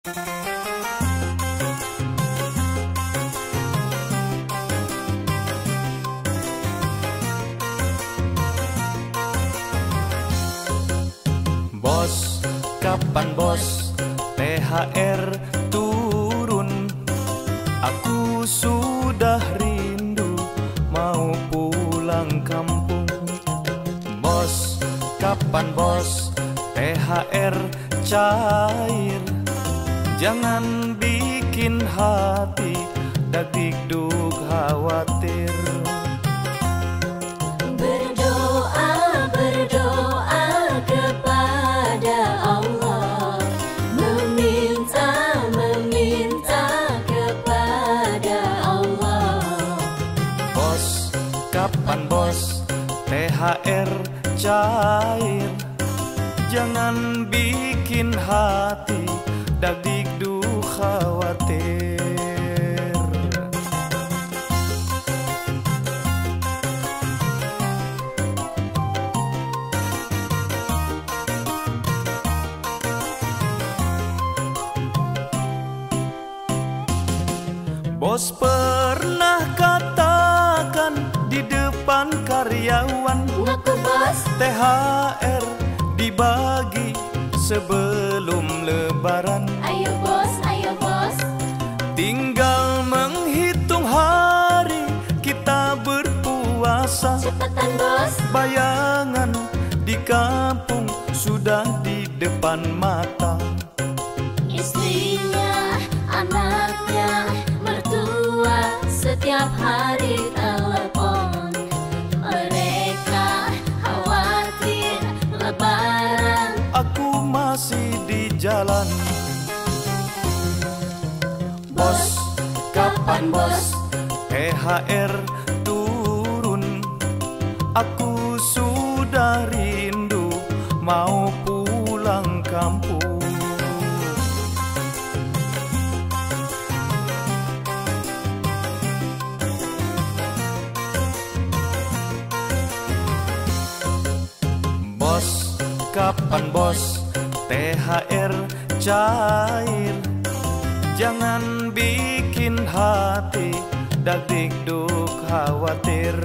Bos, kapan bos THR turun? Aku sudah rindu mau pulang kampung. Bos, kapan bos THR cair? Jangan bikin hati dak-dik-duk khawatir. Berdoa, berdoa kepada Allah, meminta, meminta kepada Allah. Bos, kapan bos THR cair? Jangan bikin hati dak-dik-duk khawatir. Bos pernah katakan di depan karyawan, Ngaku bos, THR dibagi sebelum lebaran. ayo bos, ayo bos. Tinggal menghitung hari kita berpuasa. Cepetan bos, Bayangan di kampung sudah di depan mata. istrinya, anaknya, mertua setiap hari telepon. Mereka khawatir lebaran. Aku masih di jalan. Bos, kapan bos THR turun? Aku sudah rindu mau pulang kampung. Bos, kapan bos THR cair? Jangan bikin hati dak-dik-duk khawatir.